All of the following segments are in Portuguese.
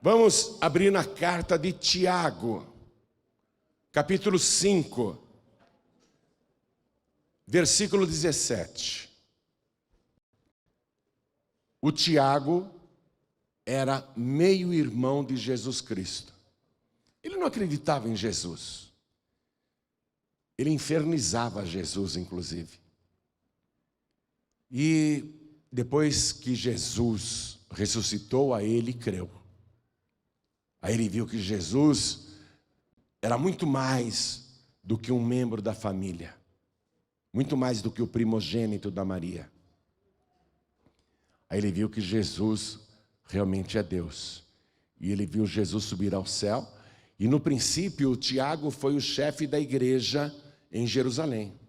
Vamos abrir na carta de Tiago, capítulo 5, versículo 17. O Tiago era meio-irmão de Jesus Cristo. Ele não acreditava em Jesus. Ele infernizava Jesus, inclusive. E depois que Jesus ressuscitou, a ele creu. Aí ele viu que Jesus era muito mais do que um membro da família. Muito mais do que o primogênito da Maria. Aí ele viu que Jesus realmente é Deus. E ele viu Jesus subir ao céu. E no princípio, o Tiago foi o chefe da igreja em Jerusalém.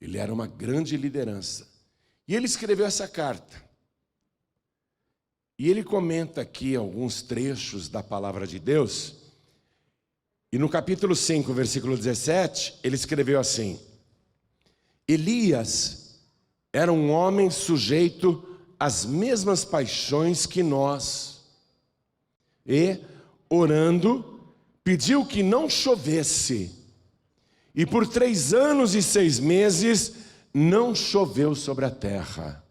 Ele era uma grande liderança. E ele escreveu essa carta. E ele comenta aqui alguns trechos da palavra de Deus. E no capítulo 5, versículo 17, ele escreveu assim: Elias era um homem sujeito às mesmas paixões que nós. E, orando, pediu que não chovesse. E por 3 anos e 6 meses não choveu sobre a terra.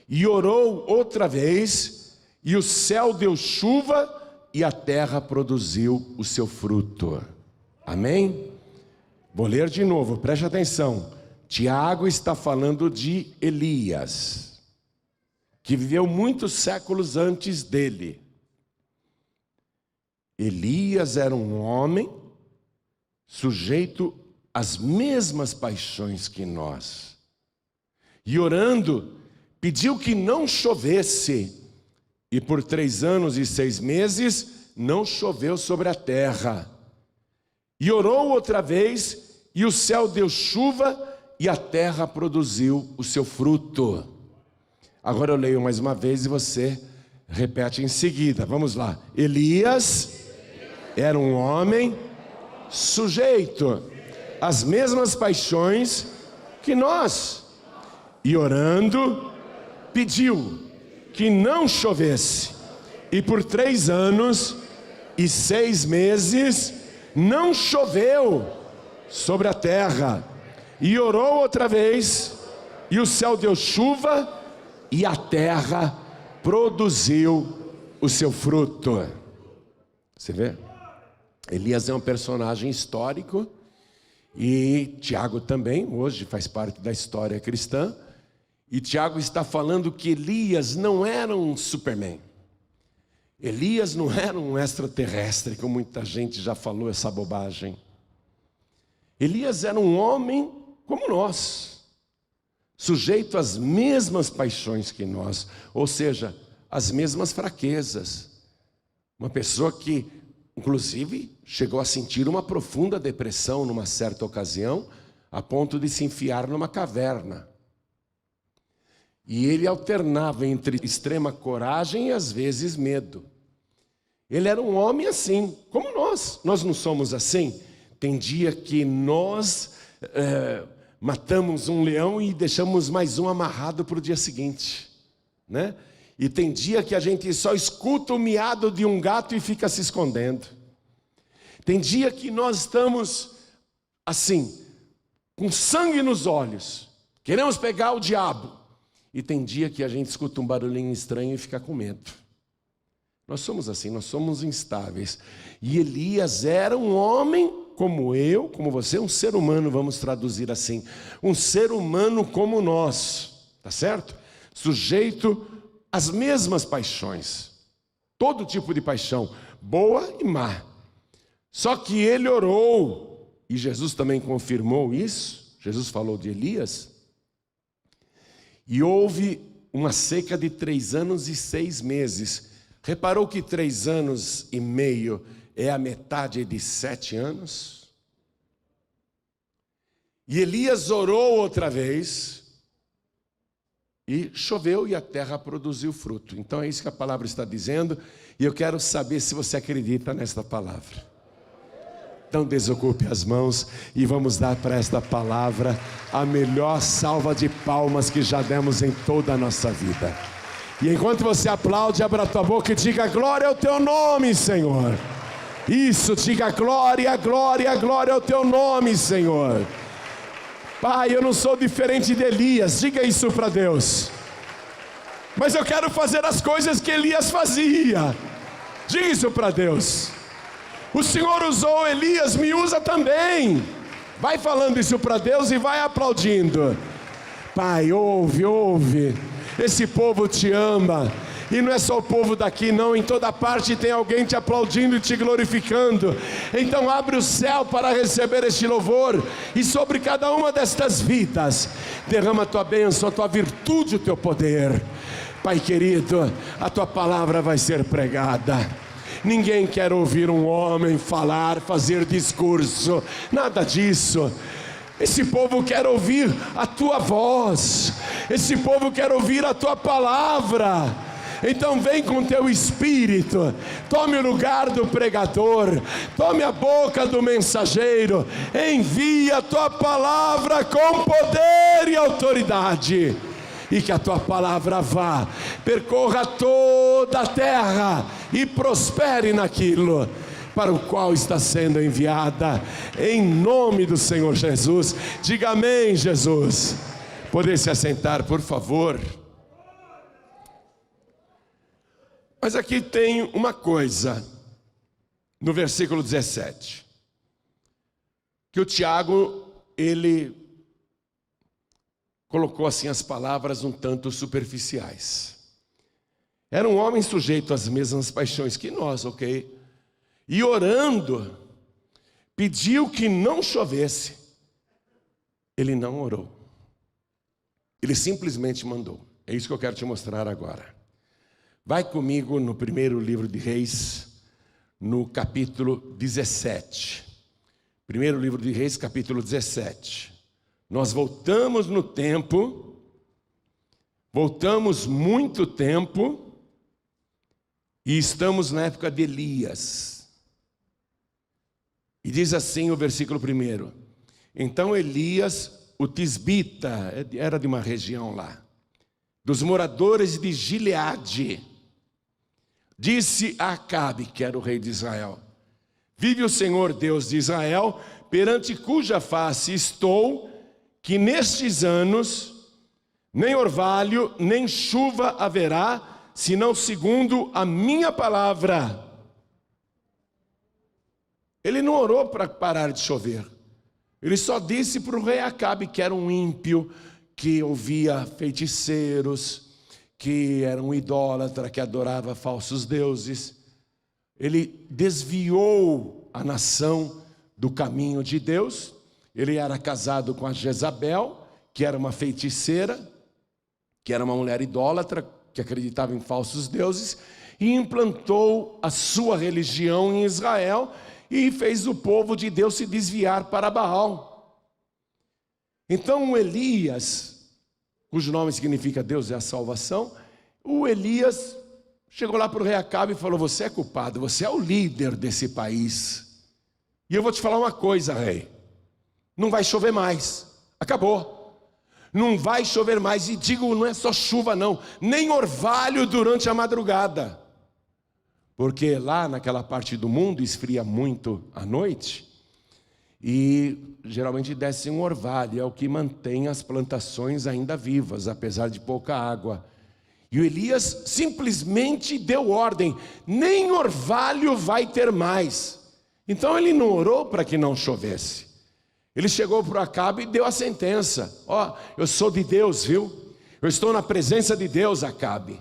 E orou outra vez, e o céu deu chuva, e a terra produziu o seu fruto. Amém? Vou ler de novo, preste atenção. Tiago está falando de Elias, que viveu muitos séculos antes dele. Elias era um homem sujeito às mesmas paixões que nós. E orando, pediu que não chovesse. E por 3 anos e 6 meses não choveu sobre a terra. E orou outra vez, e o céu deu chuva, e a terra produziu o seu fruto. Agora eu leio mais uma vez e você repete em seguida. Vamos lá. Elias era um homem sujeito às mesmas paixões que nós. E orando, pediu que não chovesse. E por 3 anos e 6 meses não choveu sobre a terra. E orou outra vez, e o céu deu chuva, e a terra produziu o seu fruto. Você vê? Elias é um personagem histórico, e Tiago também, hoje faz parte da história cristã. E Tiago está falando que Elias não era um Superman. Elias não era um extraterrestre, como muita gente já falou essa bobagem. Elias era um homem como nós, sujeito às mesmas paixões que nós, ou seja, às mesmas fraquezas. Uma pessoa que, inclusive, chegou a sentir uma profunda depressão numa certa ocasião, a ponto de se enfiar numa caverna. E ele alternava entre extrema coragem e às vezes medo. Ele era um homem assim, como nós. Nós não somos assim? Tem dia que nós matamos um leão e deixamos mais um amarrado para o dia seguinte, né? E tem dia que a gente só escuta o miado de um gato e fica se escondendo. Tem dia que nós estamos assim, com sangue nos olhos, queremos pegar o diabo. E tem dia que a gente escuta um barulhinho estranho e fica com medo. Nós somos assim, nós somos instáveis. E Elias era um homem como eu, como você, um ser humano, vamos traduzir assim. Um ser humano como nós, tá certo? Sujeito às mesmas paixões. Todo tipo de paixão, boa e má. Só que ele orou, e Jesus também confirmou isso. Jesus falou de Elias. E houve uma seca de 3 anos e 6 meses. Reparou que 3 anos e meio é a metade de 7 anos? E Elias orou outra vez, e choveu e a terra produziu fruto. Então é isso que a palavra está dizendo, e eu quero saber se você acredita nesta palavra. Então desocupe as mãos e vamos dar para esta palavra a melhor salva de palmas que já demos em toda a nossa vida. E enquanto você aplaude, abra a tua boca e diga: glória ao teu nome, Senhor. Isso, diga glória, glória, glória ao teu nome, Senhor. Pai, eu não sou diferente de Elias, diga isso para Deus. Mas eu quero fazer as coisas que Elias fazia. Diga isso para Deus. O Senhor usou Elias, me usa também. Vai falando isso para Deus e vai aplaudindo. Pai, ouve. Esse povo te ama. E não é só o povo daqui não, em toda parte tem alguém te aplaudindo e te glorificando. Então abre o céu para receber este louvor. E sobre cada uma destas vidas, derrama a tua bênção, a tua virtude, o teu poder. Pai querido, a tua palavra vai ser pregada. Ninguém quer ouvir um homem falar, fazer discurso, nada disso. Esse povo quer ouvir a tua voz. Esse povo quer ouvir a tua palavra. Então vem com teu espírito, tome o lugar do pregador, tome a boca do mensageiro, envia a tua palavra com poder e autoridade, e que a tua palavra vá, percorra toda a terra e prospere naquilo para o qual está sendo enviada, em nome do Senhor Jesus. Diga amém, Jesus. Poder se assentar, por favor. Mas aqui tem uma coisa, no versículo 17, que o Tiago, ele colocou assim as palavras um tanto superficiais. Era um homem sujeito às mesmas paixões que nós, ok? E orando, pediu que não chovesse. Ele não orou. Ele simplesmente mandou. É isso que eu quero te mostrar agora. Vai comigo no primeiro livro de Reis, no capítulo 17. Primeiro livro de Reis, capítulo 17. Nós voltamos no tempo, voltamos muito tempo, e estamos na época de Elias. E diz assim o versículo 1. Então Elias, o tisbita, era de uma região lá, dos moradores de Gileade, disse a Acabe, que era o rei de Israel: vive o Senhor Deus de Israel, perante cuja face estou, que nestes anos nem orvalho, nem chuva haverá, senão segundo a minha palavra. Ele não orou para parar de chover. Ele só disse para o rei Acabe, que era um ímpio, que ouvia feiticeiros, que era um idólatra, que adorava falsos deuses. Ele desviou a nação do caminho de Deus. Ele era casado com a Jezabel, que era uma feiticeira, que era uma mulher idólatra, que acreditava em falsos deuses, e implantou a sua religião em Israel, e fez o povo de Deus se desviar para Baal. Então Elias, cujo nome significa Deus é a salvação, o Elias chegou lá para o rei Acabe e falou: você é culpado, você é o líder desse país, e eu vou te falar uma coisa, rei, não vai chover mais, acabou, não vai chover mais. E digo, não é só chuva não, nem orvalho durante a madrugada, porque lá naquela parte do mundo esfria muito à noite, e geralmente desce um orvalho, é o que mantém as plantações ainda vivas, apesar de pouca água. E o Elias simplesmente deu ordem: nem orvalho vai ter mais. Então ele não orou para que não chovesse. Ele chegou para Acabe e deu a sentença: ó, eu sou de Deus, viu? Eu estou na presença de Deus, Acabe.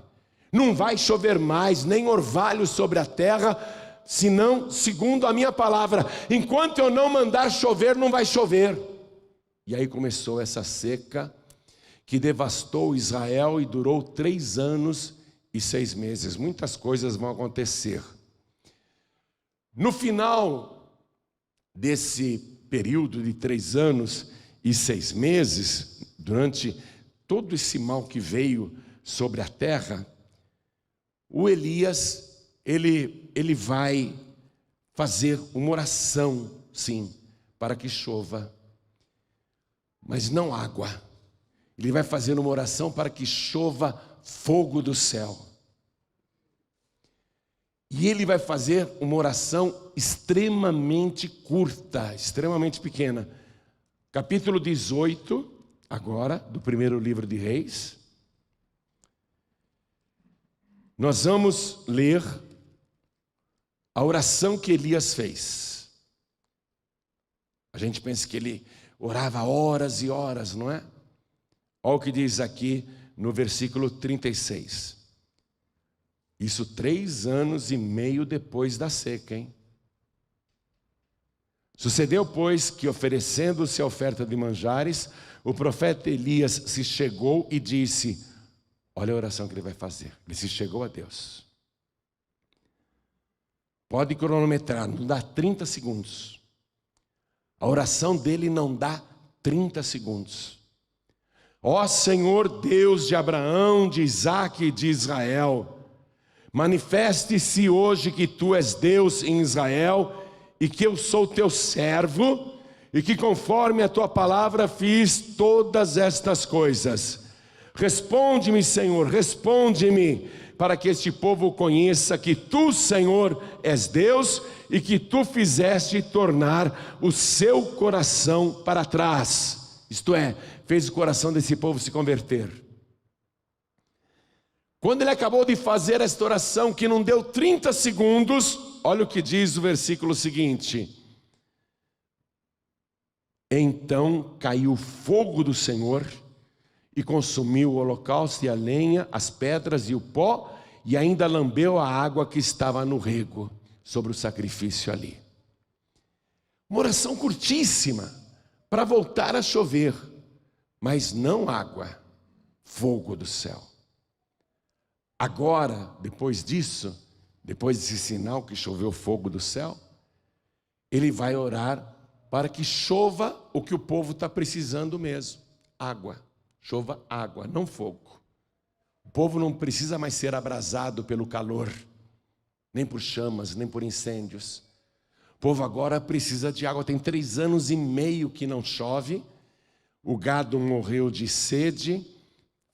Não vai chover mais, nem orvalho sobre a terra, senão segundo a minha palavra. Enquanto eu não mandar chover, não vai chover. E aí começou essa seca que devastou Israel e durou 3 anos e 6 meses. Muitas coisas vão acontecer. No final desse período de 3 anos e 6 meses, durante todo esse mal que veio sobre a terra, o Elias, ele vai fazer uma oração, sim, para que chova, mas não água. Ele vai fazer uma oração para que chova fogo do céu. E ele vai fazer uma oração extremamente curta, extremamente pequena. Capítulo 18, agora, do primeiro livro de Reis. Nós vamos ler a oração que Elias fez. A gente pensa que ele orava horas e horas, não é? Olha o que diz aqui no versículo 36. Isso 3 anos e meio depois da seca, hein? Sucedeu, pois, que oferecendo-se a oferta de manjares, o profeta Elias se chegou e disse, olha a oração que ele vai fazer. Ele se chegou a Deus. Pode cronometrar, não dá 30 segundos. A oração dele não dá 30 segundos. Ó Senhor Deus de Abraão, de Isaque e de Israel, manifeste-se hoje que tu és Deus em Israel e que eu sou teu servo e que conforme a tua palavra fiz todas estas coisas. Responde-me, Senhor, responde-me, para que este povo conheça que tu, Senhor, és Deus e que tu fizeste tornar o seu coração para trás. Isto é, fez o coração desse povo se converter. Quando ele acabou de fazer esta oração, que não deu 30 segundos, olha o que diz o versículo seguinte. Então caiu o fogo do Senhor e consumiu o holocausto e a lenha, as pedras e o pó, e ainda lambeu a água que estava no rego, sobre o sacrifício ali. Uma oração curtíssima, para voltar a chover, mas não água, fogo do céu. Agora, depois disso, depois desse sinal que choveu fogo do céu, ele vai orar para que chova o que o povo está precisando mesmo, água. Chova água, não fogo. O povo não precisa mais ser abrasado pelo calor, nem por chamas, nem por incêndios. O povo agora precisa de água. Tem 3 anos e meio que não chove. O gado morreu de sede.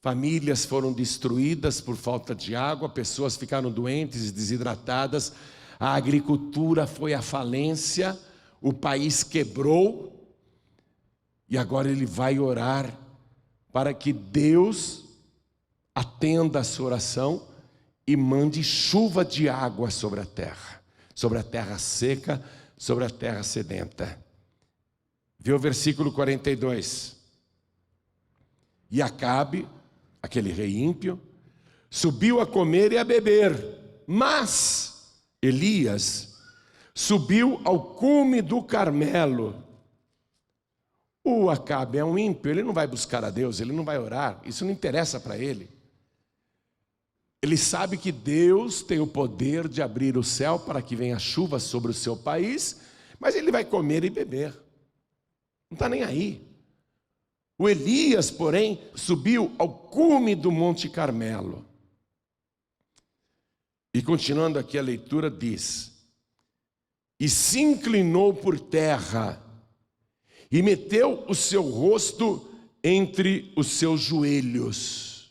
Famílias foram destruídas por falta de água. Pessoas ficaram doentes, desidratadas. A agricultura foi à falência. O país quebrou. E agora ele vai orar para que Deus atenda a sua oração e mande chuva de água sobre a terra seca, sobre a terra sedenta. Vê o versículo 42. E Acabe, aquele rei ímpio, subiu a comer e a beber, mas Elias subiu ao cume do Carmelo. O Acabe é um ímpio, ele não vai buscar a Deus, ele não vai orar, isso não interessa para ele. Ele sabe que Deus tem o poder de abrir o céu para que venha chuva sobre o seu país, mas ele vai comer e beber, não está nem aí. O Elias, porém, subiu ao cume do Monte Carmelo. E continuando aqui a leitura diz, e se inclinou por terra, e meteu o seu rosto entre os seus joelhos.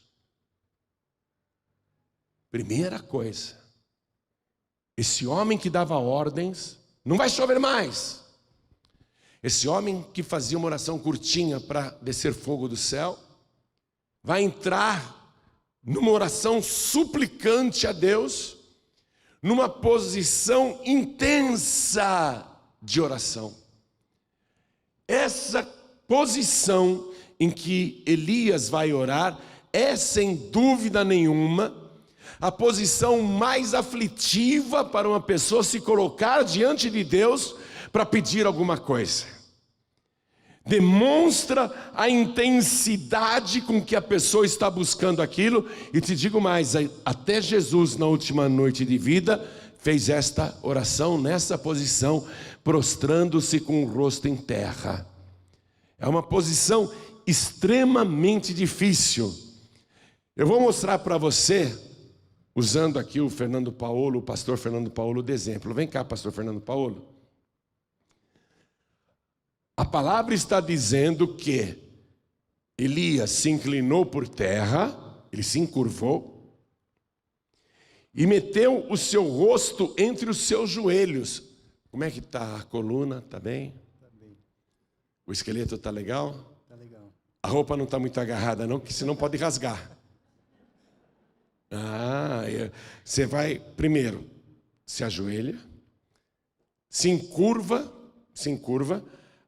Primeira coisa, esse homem que dava ordens, não vai chover mais. Esse homem que fazia uma oração curtinha para descer fogo do céu, vai entrar numa oração suplicante a Deus, numa posição intensa de oração. Essa posição em que Elias vai orar é, sem dúvida nenhuma, a posição mais aflitiva para uma pessoa se colocar diante de Deus para pedir alguma coisa. Demonstra a intensidade com que a pessoa está buscando aquilo. E te digo mais, até Jesus na última noite de vida fez esta oração nessa posição, prostrando-se com o rosto em terra. É uma posição extremamente difícil. Eu vou mostrar para você, usando aqui o Fernando Paulo, o pastor Fernando Paulo de exemplo. Vem cá, pastor Fernando Paulo. A palavra está dizendo que Elias se inclinou por terra Ele se encurvou e meteu o seu rosto entre os seus joelhos. Como é que está a coluna? Está bem? Tá bem. O esqueleto está legal? Tá legal. A roupa não está muito agarrada não, porque senão pode rasgar. Você vai, primeiro, se ajoelha, se encurva,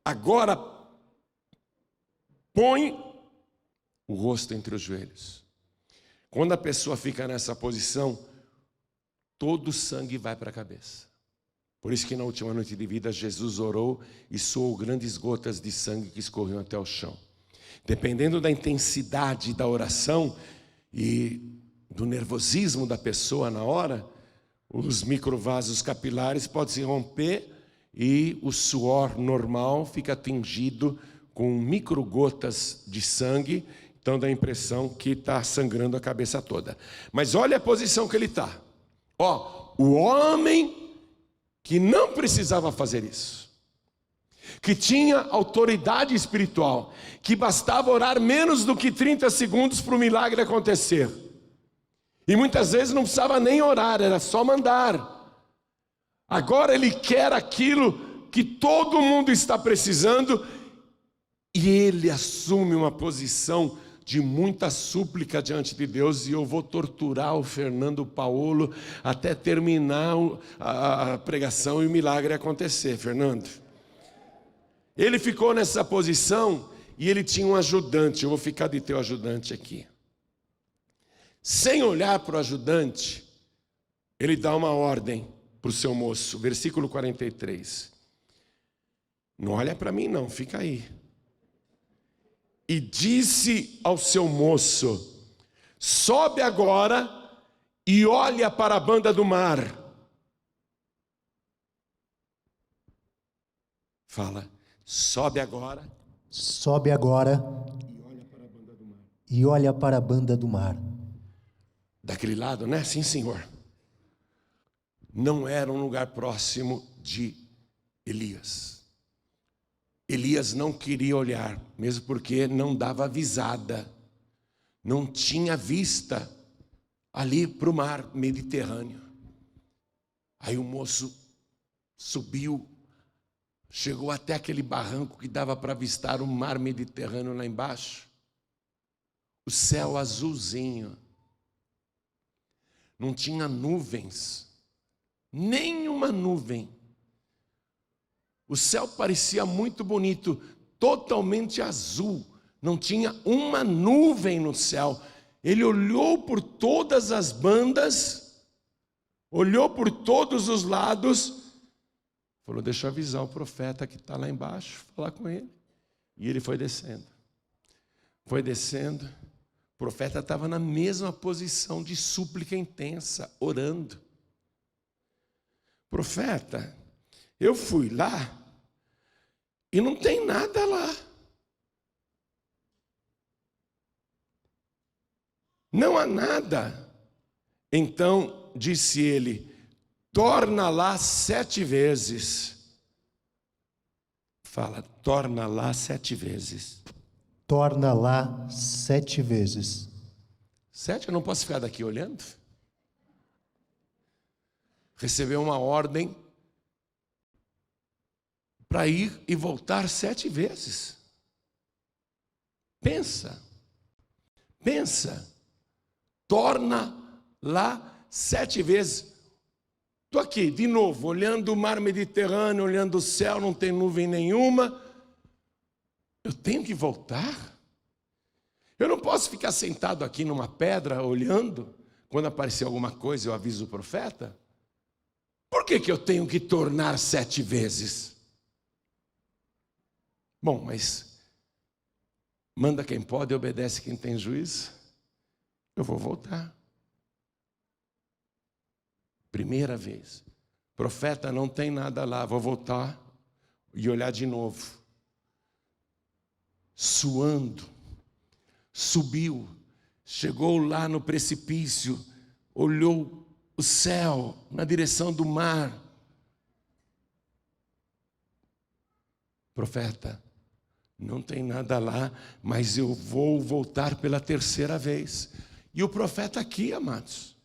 agora põe o rosto entre os joelhos. Quando a pessoa fica nessa posição, todo o sangue vai para a cabeça. Por isso que na última noite de vida, Jesus orou e soou grandes gotas de sangue que escorriam até o chão. Dependendo da intensidade da oração e do nervosismo da pessoa na hora, os microvasos capilares podem se romper e o suor normal fica tingido com microgotas de sangue, então dá a impressão que está sangrando a cabeça toda. Mas olha a posição que ele está. O homem que não precisava fazer isso, que tinha autoridade espiritual, que bastava orar menos do que 30 segundos para o milagre acontecer. E muitas vezes não precisava nem orar, era só mandar. Agora ele quer aquilo que todo mundo está precisando e ele assume uma posição de muita súplica diante de Deus. E eu vou torturar o Fernando Paulo até terminar a pregação e o milagre acontecer, Fernando. Ele ficou nessa posição e ele tinha um ajudante. Eu vou ficar de teu ajudante aqui. Sem olhar para o ajudante, ele dá uma ordem para o seu moço, versículo 43. Não olha para mim não, fica aí. E disse ao seu moço: sobe agora e olha para a banda do mar. Fala, sobe agora. Sobe agora E olha para a banda do mar. e olha para a banda do mar. Daquele lado, né? Sim, senhor. Não era um lugar próximo de Elias. Elias não queria olhar, mesmo porque não dava visada. Não tinha vista ali para o mar Mediterrâneo. Aí o moço subiu, chegou até aquele barranco que dava para avistar o mar Mediterrâneo lá embaixo. O céu azulzinho. Não tinha nuvens, nenhuma nuvem. O céu parecia muito bonito, totalmente azul. Não tinha uma nuvem no céu. Ele olhou por todas as bandas, olhou por todos os lados, falou: deixa eu avisar o profeta que está lá embaixo, falar com ele. E ele foi descendo. Foi descendo. O profeta estava na mesma posição de súplica intensa, orando. Profeta, eu fui lá e não tem nada lá. Não há nada. Então disse ele: torna lá 7 vezes. Fala, torna lá 7 vezes. Torna lá 7 vezes. 7? Eu não posso ficar daqui olhando? Recebeu uma ordem para ir e voltar 7 vezes. Pensa. Torna lá 7 vezes. Estou aqui, de novo, olhando o mar Mediterrâneo, olhando o céu, não tem nuvem nenhuma. Eu tenho que voltar? Eu não posso ficar sentado aqui numa pedra olhando. Quando aparecer alguma coisa eu aviso o profeta. Por que eu tenho que tornar 7 vezes? Bom, mas manda quem pode e obedece quem tem juízo. Eu vou voltar. Primeira vez. Profeta, não tem nada lá, vou voltar e olhar de novo. Suando, subiu, chegou lá no precipício, olhou o céu na direção do mar. Profeta, não tem nada lá, mas eu vou voltar pela 3ª vez. E o profeta aqui, amados,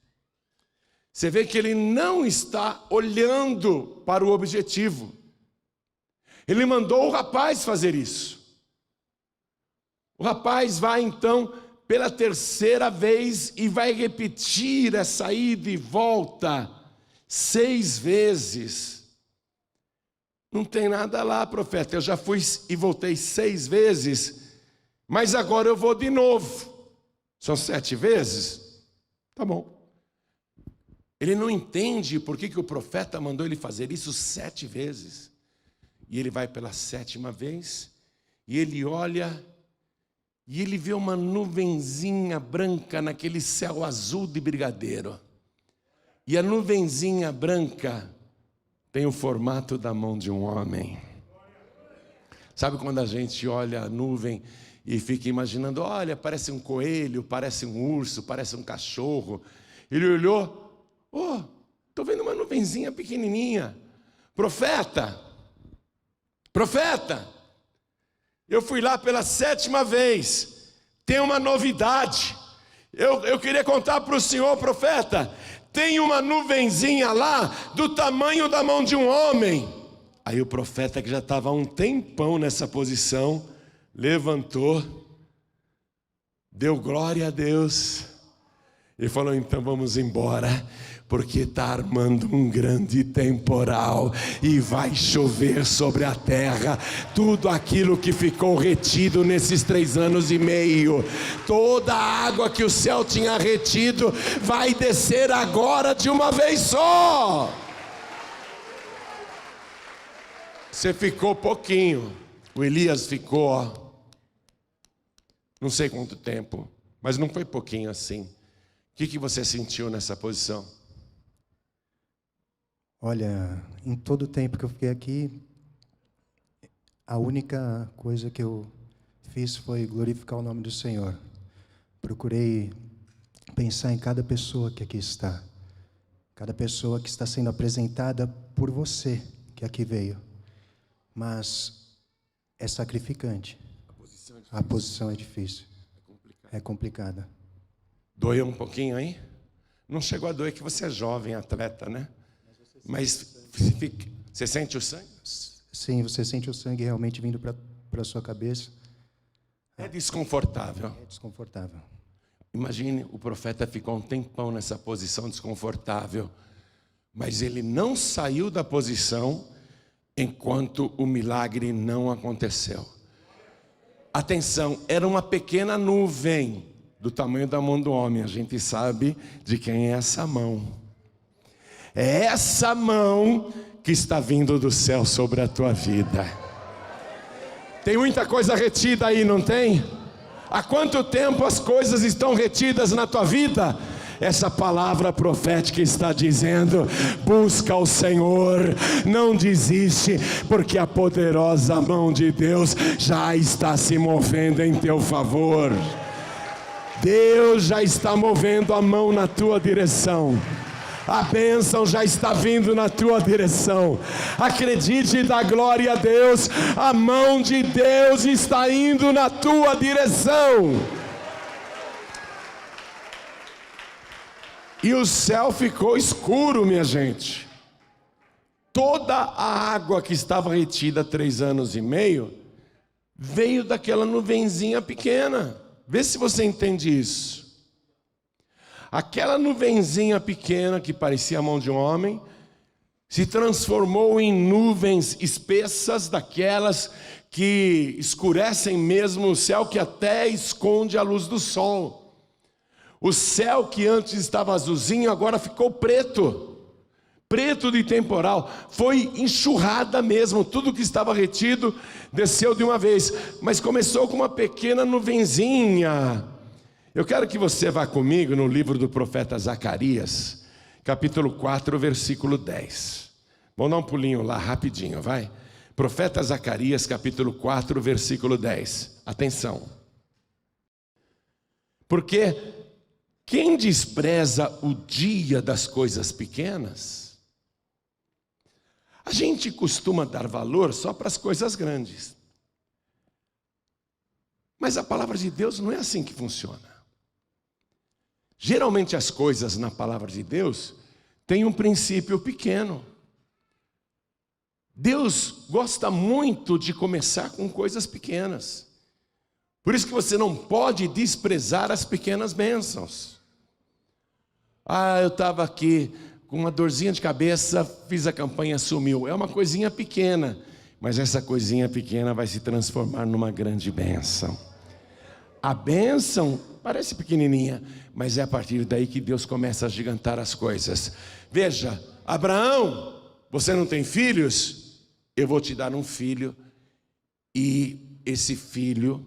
você vê que ele não está olhando para o objetivo. Ele mandou o rapaz fazer isso. O rapaz vai então pela terceira vez e vai repetir essa ida e volta 6 vezes. Não tem nada lá, profeta, eu já fui e voltei 6 vezes, mas agora eu vou de novo. São 7 vezes? Tá bom. Ele não entende por que o profeta mandou ele fazer isso 7 vezes. E ele vai pela 7ª vez, e ele olha, e ele vê uma nuvenzinha branca naquele céu azul de brigadeiro. E a nuvenzinha branca tem o formato da mão de um homem. Sabe quando a gente olha a nuvem e fica imaginando, olha, parece um coelho, parece um urso, parece um cachorro. Ele olhou, estou vendo uma nuvenzinha pequenininha. Profeta, eu fui lá pela 7ª vez, tem uma novidade. Eu queria contar para o senhor, profeta, tem uma nuvenzinha lá do tamanho da mão de um homem. Aí o profeta, que já estava há um tempão nessa posição, levantou, deu glória a Deus e falou, então vamos embora, porque está armando um grande temporal e vai chover sobre a terra tudo aquilo que ficou retido nesses 3 anos e meio. Toda a água que o céu tinha retido vai descer agora de uma vez só. Você ficou pouquinho, o Elias ficou, não sei quanto tempo, mas não foi pouquinho assim. O que você sentiu nessa posição? Olha, em todo o tempo que eu fiquei aqui, a única coisa que eu fiz foi glorificar o nome do Senhor. Procurei pensar em cada pessoa que aqui está. Cada pessoa que está sendo apresentada por você, que aqui veio. Mas é sacrificante. A posição é difícil. É complicada. Doeu um pouquinho aí? Não chegou a doer que você é jovem, atleta, né? Mas você sente o sangue? Sim, você sente o sangue realmente vindo para a sua cabeça. É desconfortável. É desconfortável. Imagine, o profeta ficou um tempão nessa posição desconfortável, mas ele não saiu da posição enquanto o milagre não aconteceu. Atenção, era uma pequena nuvem do tamanho da mão do homem. A gente sabe de quem é essa mão. É essa mão que está vindo do céu sobre a tua vida. Tem muita coisa retida aí, não tem? Há quanto tempo as coisas estão retidas na tua vida? Essa palavra profética está dizendo, busca o Senhor, não desiste, porque a poderosa mão de Deus já está se movendo em teu favor. Deus já está movendo a mão na tua direção. A bênção já está vindo na tua direção. Acredite e dá glória a Deus. A mão de Deus está indo na tua direção. E o céu ficou escuro, minha gente. Toda a água que estava retida há 3 anos e meio veio daquela nuvenzinha pequena. Vê se você entende isso. Aquela nuvenzinha pequena que parecia a mão de um homem se transformou em nuvens espessas, daquelas que escurecem mesmo o céu, que até esconde a luz do sol. O céu que antes estava azulzinho agora ficou preto, preto de temporal. Foi enxurrada mesmo, tudo que estava retido desceu de uma vez, mas começou com uma pequena nuvenzinha. Eu quero que você vá comigo no livro do profeta Zacarias, capítulo 4, versículo 10. Vamos dar um pulinho lá rapidinho, vai. Profeta Zacarias, capítulo 4, versículo 10. Atenção. Porque quem despreza o dia das coisas pequenas, a gente costuma dar valor só para as coisas grandes. Mas a palavra de Deus não é assim que funciona. Geralmente as coisas na palavra de Deus têm um princípio pequeno. Deus gosta muito de começar com coisas pequenas. Por isso que você não pode desprezar as pequenas bênçãos. Eu estava aqui com uma dorzinha de cabeça, fiz a campanha, sumiu. É uma coisinha pequena, mas essa coisinha pequena vai se transformar numa grande bênção. A bênção parece pequenininha, mas é a partir daí que Deus começa a agigantar as coisas. Veja, Abraão, você não tem filhos? Eu vou te dar um filho, e esse filho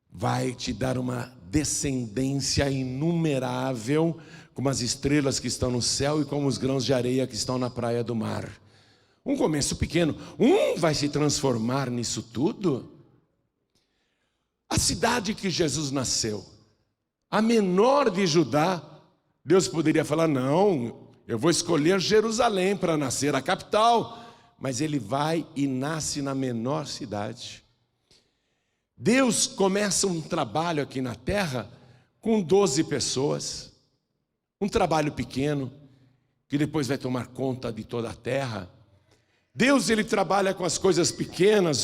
vai te dar uma descendência inumerável, como as estrelas que estão no céu e como os grãos de areia que estão na praia do mar. Um começo pequeno, vai se transformar nisso tudo? A cidade que Jesus nasceu, a menor de Judá, Deus poderia falar, não, eu vou escolher Jerusalém para nascer, a capital, mas ele vai e nasce na menor cidade. Deus começa um trabalho aqui na terra com 12 pessoas, um trabalho pequeno, que depois vai tomar conta de toda a terra. Deus, ele trabalha com as coisas pequenas,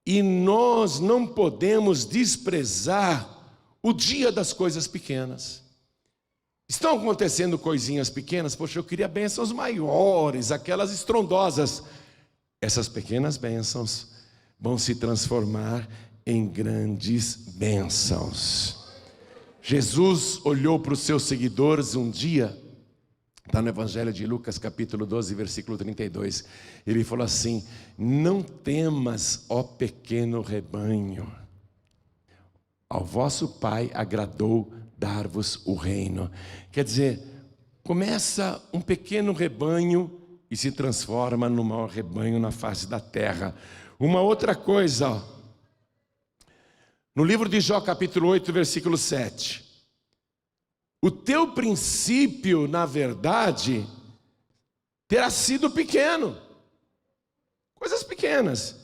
e nós não podemos desprezar o dia das coisas pequenas. Estão acontecendo coisinhas pequenas, poxa, eu queria bênçãos maiores, aquelas estrondosas. Essas pequenas bênçãos vão se transformar em grandes bênçãos. Jesus olhou para os seus seguidores um dia, está no Evangelho de Lucas, capítulo 12, versículo 32. Ele falou assim: não temas, ó pequeno rebanho, ao vosso Pai agradou dar-vos o reino. Quer dizer, começa um pequeno rebanho e se transforma no maior rebanho na face da terra. Uma outra coisa, no livro de Jó, capítulo 8, versículo 7. O teu princípio, na verdade, terá sido pequeno. Coisas pequenas.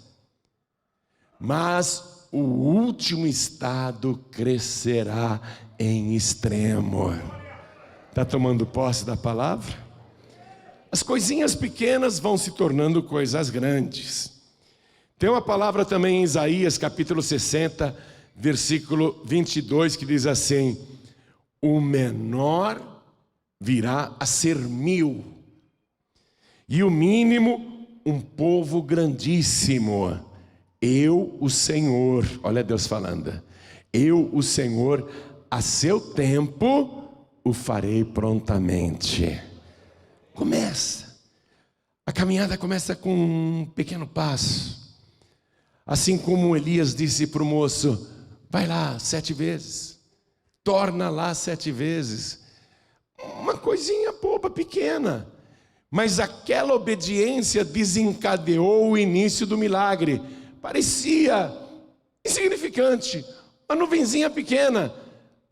Mas o último estado crescerá em extremo. Está tomando posse da palavra? As coisinhas pequenas vão se tornando coisas grandes. Tem uma palavra também em Isaías, capítulo 60, versículo 22, que diz assim: o menor virá a ser 1000, e o mínimo um povo grandíssimo. Eu, o Senhor, olha Deus falando, eu, o Senhor, a seu tempo o farei prontamente. Começa, a caminhada começa com um pequeno passo. Assim como Elias disse para o moço: vai lá 7 vezes, torna lá 7 vezes. Uma coisinha boba, pequena, mas aquela obediência desencadeou o início do milagre. Parecia insignificante, uma nuvenzinha pequena,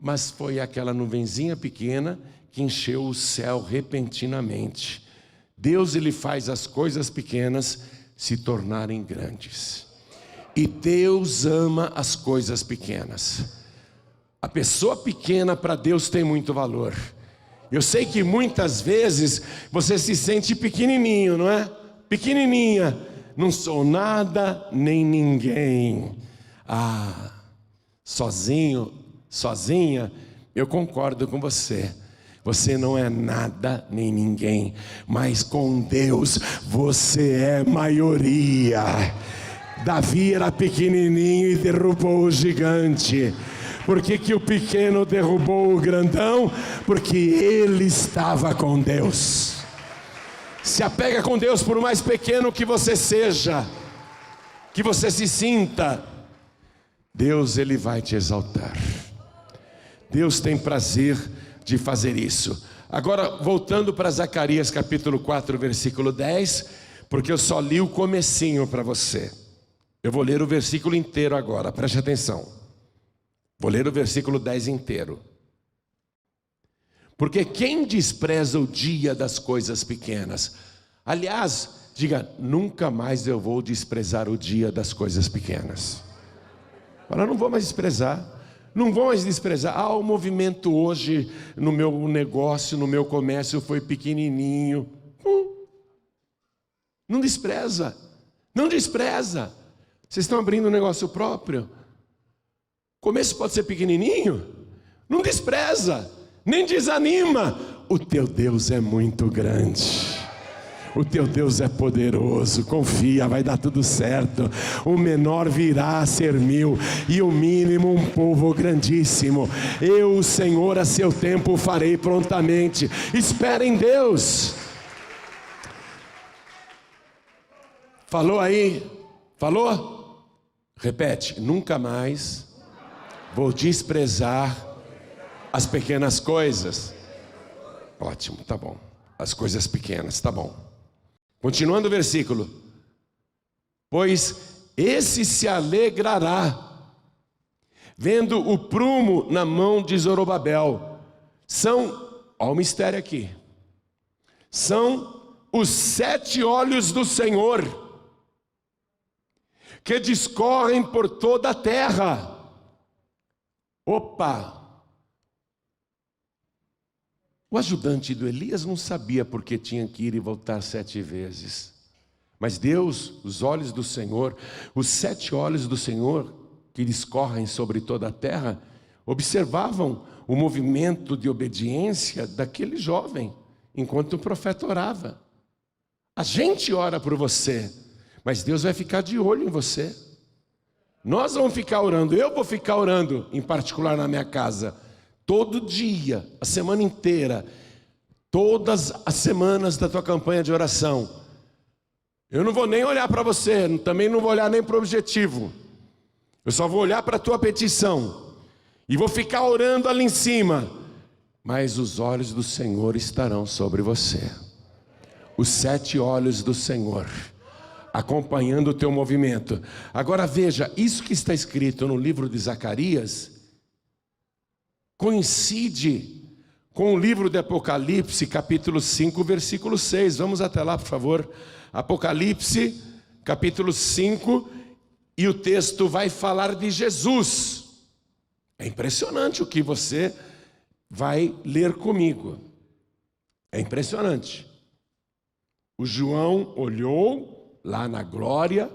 mas foi aquela nuvenzinha pequena que encheu o céu repentinamente. Deus, ele faz as coisas pequenas se tornarem grandes. E Deus ama as coisas pequenas. A pessoa pequena para Deus tem muito valor. Eu sei que muitas vezes você se sente pequenininho, não é? Pequenininha, não sou nada nem ninguém. Sozinho, sozinha, eu concordo com você. Você não é nada nem ninguém, mas com Deus você é maioria. Davi era pequenininho e derrubou o gigante. Por que o pequeno derrubou o grandão? Porque ele estava com Deus. Se apega com Deus, por mais pequeno que você seja, que você se sinta, Deus, ele vai te exaltar. Deus tem prazer de fazer isso. Agora, voltando para Zacarias capítulo 4, versículo 10, porque eu só li o comecinho para você. Eu vou ler o versículo inteiro agora, preste atenção. Vou ler o versículo 10 inteiro. Porque quem despreza o dia das coisas pequenas? Aliás, diga, nunca mais eu vou desprezar o dia das coisas pequenas. Agora eu não vou mais desprezar. Não vão mais desprezar. O movimento hoje no meu negócio, no meu comércio foi pequenininho. Não despreza. Não despreza. Vocês estão abrindo um negócio próprio. O começo pode ser pequenininho. Não despreza. Nem desanima. O teu Deus é muito grande. O teu Deus é poderoso, confia, vai dar tudo certo. O menor virá a ser 1000, e o mínimo um povo grandíssimo. Eu, o Senhor, a seu tempo farei prontamente. Espera em Deus. Falou aí? Falou? Repete: nunca mais vou desprezar as pequenas coisas. Ótimo, tá bom. As coisas pequenas, tá bom. Continuando o versículo: pois esse se alegrará, vendo o prumo na mão de Zorobabel. Olha o mistério aqui. São os 7 olhos do Senhor, que discorrem por toda a terra. Opa! O ajudante do Elias não sabia porque tinha que ir e voltar 7 vezes. Mas Deus, os olhos do Senhor, os 7 olhos do Senhor que discorrem sobre toda a terra, observavam o movimento de obediência daquele jovem, enquanto o profeta orava. A gente ora por você, mas Deus vai ficar de olho em você. Nós vamos ficar orando, eu vou ficar orando, em particular na minha casa, todo dia, a semana inteira, todas as semanas da tua campanha de oração. Eu não vou nem olhar para você, também não vou olhar nem para o objetivo. Eu só vou olhar para a tua petição e vou ficar orando ali em cima. Mas os olhos do Senhor estarão sobre você. Os 7 olhos do Senhor, acompanhando o teu movimento. Agora veja, isso que está escrito no livro de Zacarias coincide com o livro de Apocalipse, capítulo 5, versículo 6. Vamos até lá, por favor. Apocalipse, capítulo 5, e o texto vai falar de Jesus. É impressionante o que você vai ler comigo. É impressionante. O João olhou lá na glória,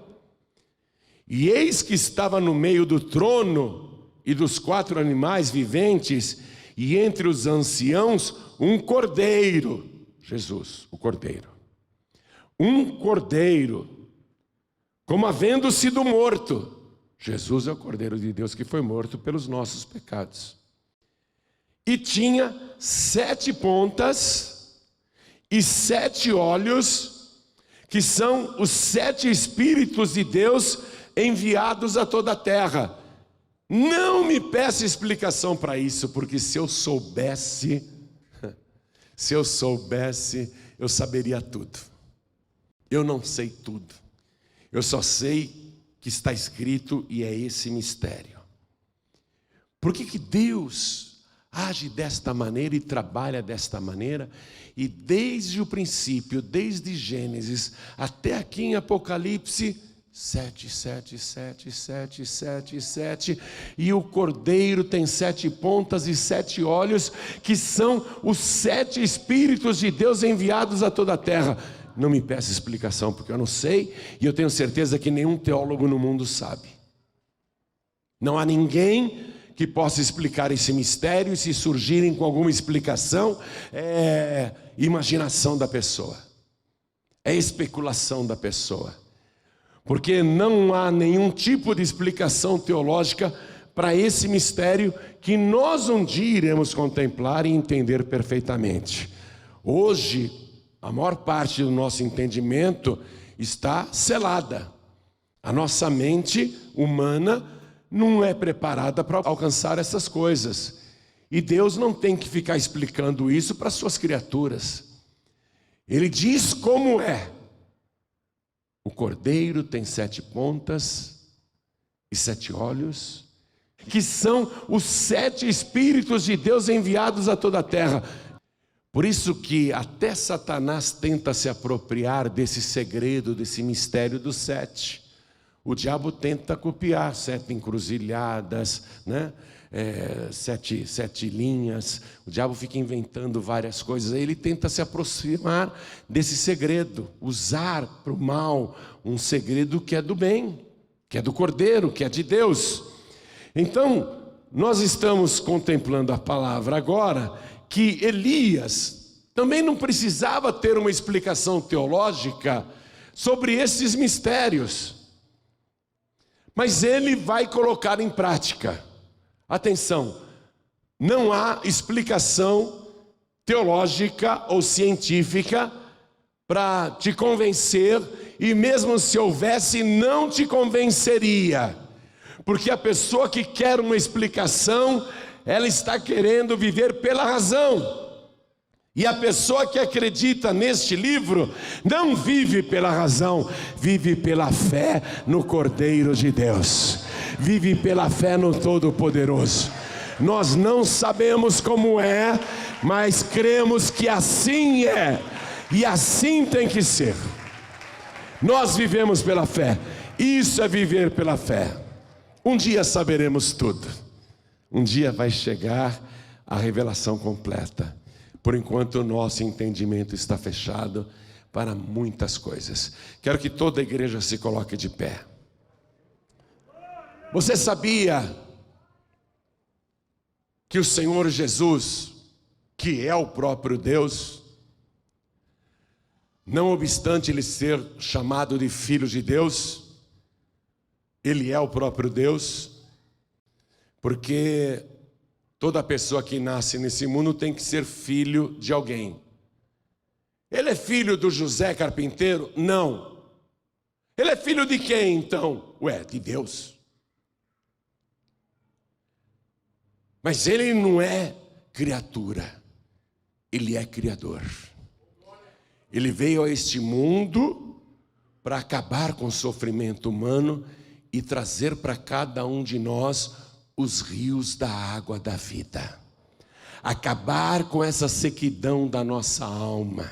e eis que estava no meio do trono e dos 4 animais viventes, e entre os anciãos, um cordeiro. Jesus, o cordeiro. Um cordeiro, como havendo sido morto. Jesus é o cordeiro de Deus que foi morto pelos nossos pecados. E tinha 7 pontas e 7 olhos, que são os 7 Espíritos de Deus enviados a toda a terra. Não me peça explicação para isso, porque se eu soubesse, eu saberia tudo. Eu não sei tudo. Eu só sei que está escrito, e é esse mistério. Por que Deus age desta maneira e trabalha desta maneira? E desde o princípio, desde Gênesis até aqui em Apocalipse, 7, 7, 7, 7, 7, 7, e o cordeiro tem 7 pontas e 7 olhos, que são os 7 Espíritos de Deus enviados a toda a terra. Não me peça explicação, porque eu não sei, e eu tenho certeza que nenhum teólogo no mundo sabe. Não há ninguém que possa explicar esse mistério, e se surgirem com alguma explicação, é imaginação da pessoa, é especulação da pessoa. Porque não há nenhum tipo de explicação teológica para esse mistério que nós um dia iremos contemplar e entender perfeitamente. Hoje, a maior parte do nosso entendimento está selada. A nossa mente humana não é preparada para alcançar essas coisas. E Deus não tem que ficar explicando isso para suas criaturas. Ele diz como é. O cordeiro tem 7 pontas e 7 olhos, que são os 7 Espíritos de Deus enviados a toda a terra. Por isso que até Satanás tenta se apropriar desse segredo, desse mistério dos 7. O diabo tenta copiar 7 encruzilhadas, né? 7 linhas. O diabo fica inventando várias coisas. Aí ele tenta se aproximar desse segredo, usar para o mal um segredo que é do bem, que é do Cordeiro, que é de Deus. Então, nós estamos contemplando a palavra agora, que Elias também não precisava ter uma explicação teológica sobre esses mistérios, mas ele vai colocar em prática. Atenção, não há explicação teológica ou científica para te convencer, e mesmo se houvesse, não te convenceria, porque a pessoa que quer uma explicação, ela está querendo viver pela razão. E a pessoa que acredita neste livro não vive pela razão, vive pela fé no Cordeiro de Deus, vive pela fé no Todo-Poderoso. Nós não sabemos como é, mas cremos que assim é, e assim tem que ser. Nós vivemos pela fé, isso é viver pela fé. Um dia saberemos tudo, um dia vai chegar a revelação completa. Por enquanto o nosso entendimento está fechado para muitas coisas. Quero que toda a igreja se coloque de pé. Você sabia que o Senhor Jesus, que é o próprio Deus, não obstante ele ser chamado de Filho de Deus, ele é o próprio Deus, porque toda pessoa que nasce nesse mundo tem que ser filho de alguém. Ele é filho do José carpinteiro? Não. Ele é filho de quem então? De Deus. Mas ele não é criatura, ele é criador. Ele veio a este mundo para acabar com o sofrimento humano e trazer para cada um de nós os rios da água da vida. Acabar com essa sequidão da nossa alma.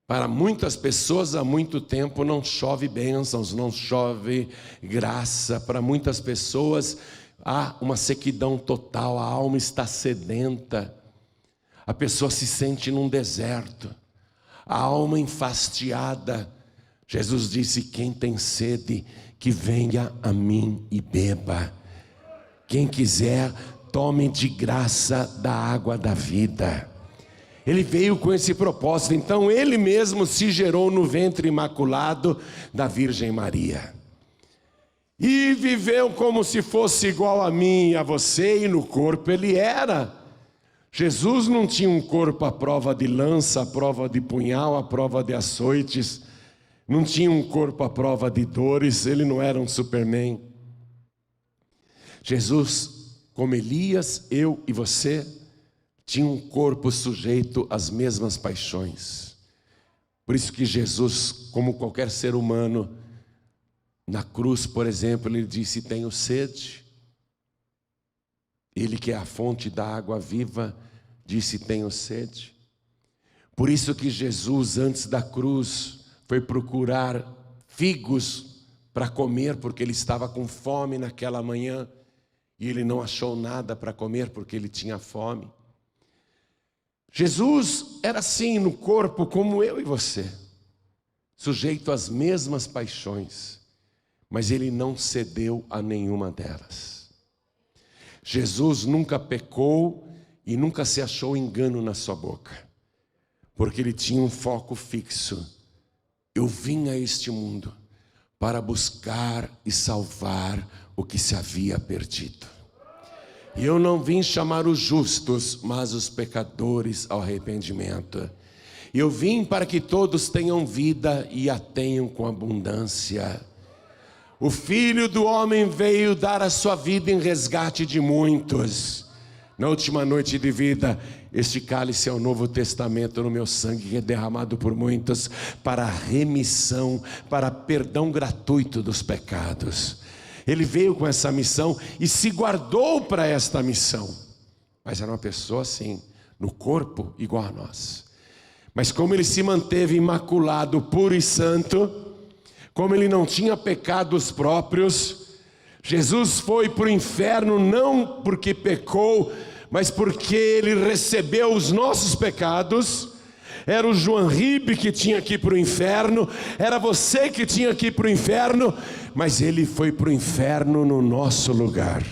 Para muitas pessoas há muito tempo não chove bênçãos, não chove graça. Para muitas pessoas há uma sequidão total, a alma está sedenta. A pessoa se sente num deserto, a alma enfastiada. Jesus disse: quem tem sede, que venha a mim e beba. Quem quiser, tome de graça da água da vida. Ele veio com esse propósito. Então ele mesmo se gerou no ventre imaculado da Virgem Maria. E viveu como se fosse igual a mim e a você, e no corpo ele era. Jesus não tinha um corpo à prova de lança, à prova de punhal, à prova de açoites. Não tinha um corpo à prova de dores, ele não era um Superman. Jesus, como Elias, eu e você, tinha um corpo sujeito às mesmas paixões. Por isso que Jesus, como qualquer ser humano, na cruz, por exemplo, ele disse: tenho sede. Ele que é a fonte da água viva, disse: tenho sede. Por isso que Jesus, antes da cruz, foi procurar figos para comer, porque ele estava com fome naquela manhã, e ele não achou nada para comer, porque ele tinha fome. Jesus era assim no corpo, como eu e você, sujeito às mesmas paixões, mas ele não cedeu a nenhuma delas. Jesus nunca pecou e nunca se achou engano na sua boca, porque ele tinha um foco fixo. Eu vim a este mundo para buscar e salvar o que se havia perdido. E eu não vim chamar os justos, mas os pecadores ao arrependimento. Eu vim para que todos tenham vida e a tenham com abundância. O Filho do Homem veio dar a sua vida em resgate de muitos. Na última noite de vida, este cálice é o Novo Testamento no meu sangue, que é derramado por muitos para a remissão, para perdão gratuito dos pecados. Ele veio com essa missão e se guardou para esta missão. Mas era uma pessoa assim, no corpo igual a nós. Mas como ele se manteve imaculado, puro e santo, como ele não tinha pecados próprios, Jesus foi para o inferno não porque pecou, mas porque ele recebeu os nossos pecados. Era o João Ribe que tinha que ir para o inferno, era você que tinha que ir para o inferno, mas ele foi para o inferno no nosso lugar,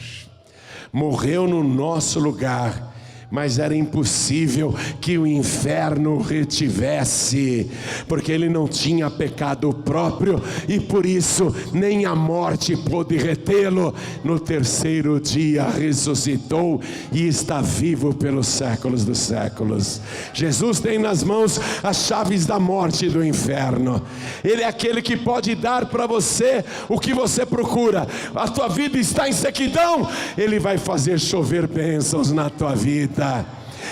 morreu no nosso lugar. Mas era impossível que o inferno o retivesse, porque ele não tinha pecado próprio, e por isso nem a morte pôde retê-lo. No terceiro dia ressuscitou e está vivo pelos séculos dos séculos. Jesus tem nas mãos as chaves da morte e do inferno. Ele é aquele que pode dar para você o que você procura. A tua vida está em sequidão, ele vai fazer chover bênçãos na tua vida.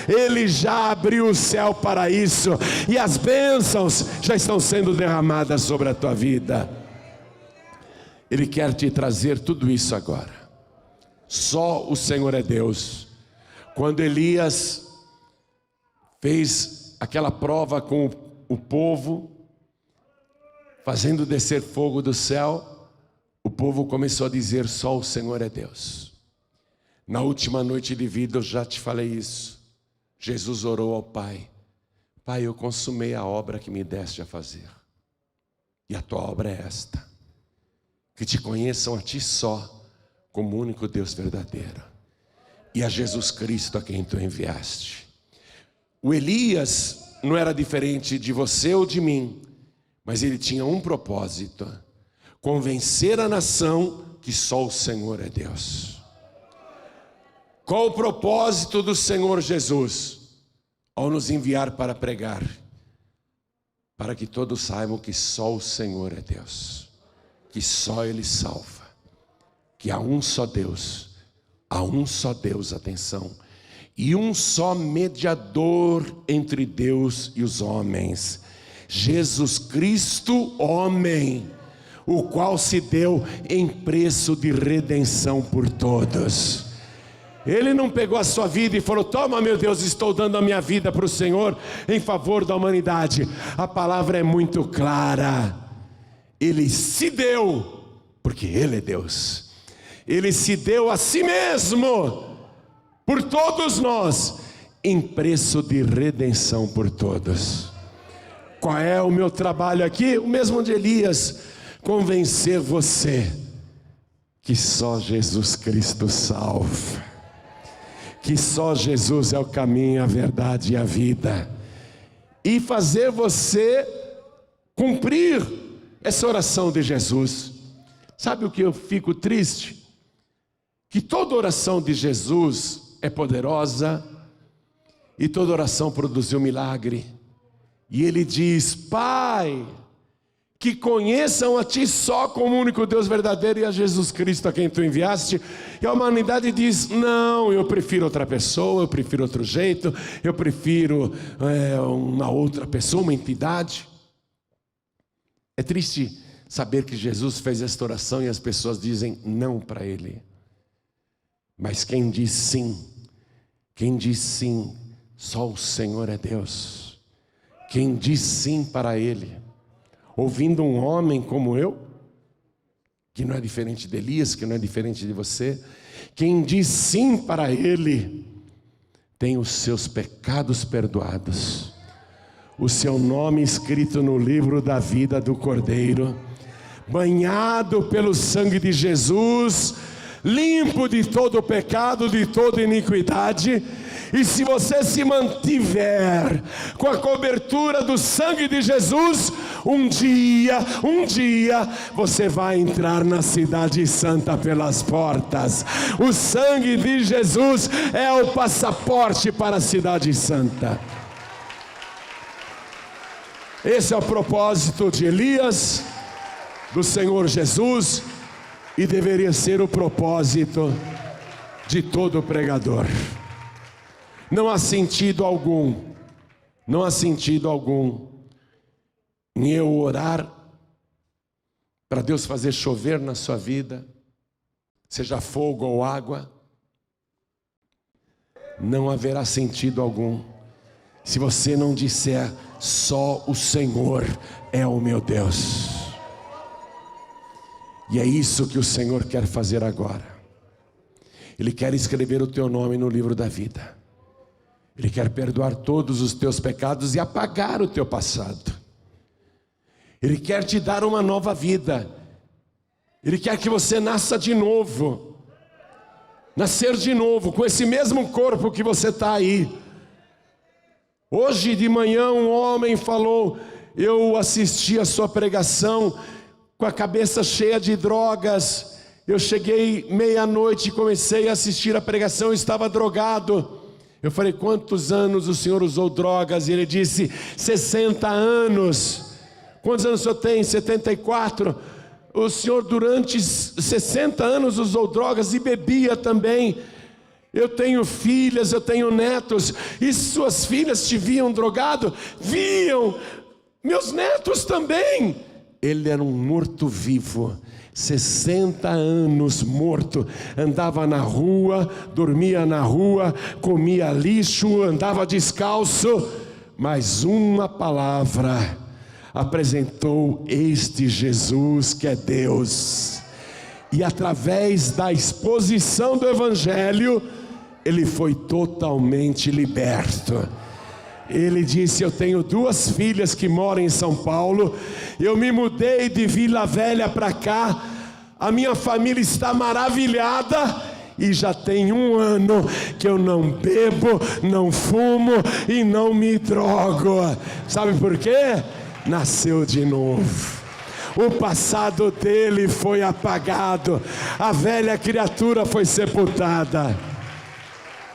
Ele já abriu o céu para isso, e as bênçãos já estão sendo derramadas sobre a tua vida. Ele quer te trazer tudo isso agora. Só o Senhor é Deus. Quando Elias fez aquela prova com o povo, fazendo descer fogo do céu, o povo começou a dizer: só o Senhor é Deus. Na última noite de vida eu já te falei isso. Jesus orou ao Pai: Pai, eu consumei a obra que me deste a fazer, e a tua obra é esta, que te conheçam a ti só, como único Deus verdadeiro, e a Jesus Cristo a quem tu enviaste. O Elias não era diferente de você ou de mim, mas ele tinha um propósito: convencer a nação que só o Senhor é Deus. Qual o propósito do Senhor Jesus ao nos enviar para pregar? Para que todos saibam que só o Senhor é Deus, que só Ele salva, que há um só Deus, atenção, e um só mediador entre Deus e os homens, Jesus Cristo, homem, o qual se deu em preço de redenção por todos. Ele não pegou a sua vida e falou: toma, meu Deus, estou dando a minha vida para o Senhor em favor da humanidade. A palavra é muito clara. Ele se deu, porque Ele é Deus. Ele se deu a si mesmo por todos nós, em preço de redenção por todos. Qual é o meu trabalho aqui? O mesmo de Elias: convencer você que só Jesus Cristo salva, que só Jesus é o caminho, a verdade e a vida, e fazer você cumprir essa oração de Jesus. Sabe o que eu fico triste? Que toda oração de Jesus é poderosa, e toda oração produziu milagre, e ele diz: Pai, que conheçam a ti só como único Deus verdadeiro, e a Jesus Cristo a quem tu enviaste. E a humanidade diz: não, eu prefiro outra pessoa, eu prefiro outro jeito, eu prefiro uma outra pessoa, uma entidade. É triste saber que Jesus fez esta oração e as pessoas dizem não para Ele. Mas quem diz sim, só o Senhor é Deus. Quem diz sim para Ele, ouvindo um homem como eu, que não é diferente de Elias, que não é diferente de você, quem diz sim para Ele, tem os seus pecados perdoados, o seu nome escrito no livro da vida do Cordeiro, banhado pelo sangue de Jesus, limpo de todo pecado, de toda iniquidade. E se você se mantiver com a cobertura do sangue de Jesus, um dia, você vai entrar na cidade santa pelas portas. O sangue de Jesus é o passaporte para a cidade santa. Esse é o propósito de Elias, do Senhor Jesus, e deveria ser o propósito de todo pregador. Não há sentido algum em eu orar para Deus fazer chover na sua vida, seja fogo ou água. Não haverá sentido algum se você não disser: só o Senhor é o meu Deus. E é isso que o Senhor quer fazer agora. Ele quer escrever o teu nome no livro da vida. Ele quer perdoar todos os teus pecados e apagar o teu passado. Ele quer te dar uma nova vida. Ele quer que você nasça de novo. Nascer de novo, com esse mesmo corpo que você está aí. Hoje de manhã um homem falou, eu assisti a sua pregação com a cabeça cheia de drogas. Eu cheguei meia-noite e comecei a assistir a pregação, eu estava drogado. Eu falei, quantos anos o senhor usou drogas? E ele disse, 60 anos. Quantos anos o senhor tem? 74. O senhor durante 60 anos usou drogas e bebia também. Eu tenho filhas, eu tenho netos. E suas filhas te viam drogado? Viam. Meus netos também. Ele era um morto-vivo. 60 anos morto, andava na rua, dormia na rua, comia lixo, andava descalço, mas uma palavra apresentou este Jesus que é Deus, e através da exposição do Evangelho, ele foi totalmente liberto. Ele disse, eu tenho 2 filhas que moram em São Paulo, eu me mudei de Vila Velha para cá, a minha família está maravilhada, e já tem 1 ano que eu não bebo, não fumo e não me drogo. Sabe por quê? Nasceu de novo. O passado dele foi apagado, a velha criatura foi sepultada.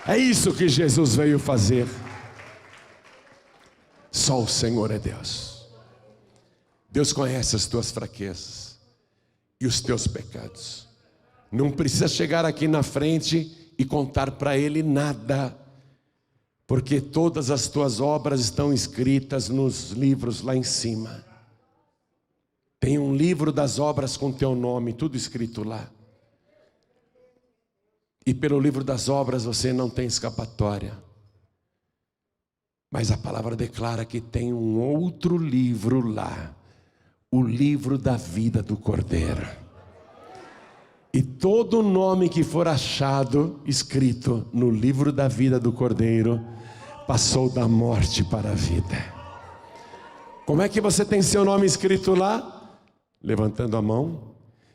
É isso que Jesus veio fazer. Só o Senhor é Deus. Deus conhece as tuas fraquezas e os teus pecados. Não precisa chegar aqui na frente e contar para Ele nada, porque todas as tuas obras estão escritas nos livros lá em cima. Tem um livro das obras com teu nome, tudo escrito lá. E pelo livro das obras você não tem escapatória. Mas a palavra declara que tem um outro livro lá, o livro da vida do Cordeiro. E todo nome que for achado, escrito no livro da vida do Cordeiro, passou da morte para a vida. Como é que você tem seu nome escrito lá? Levantando a mão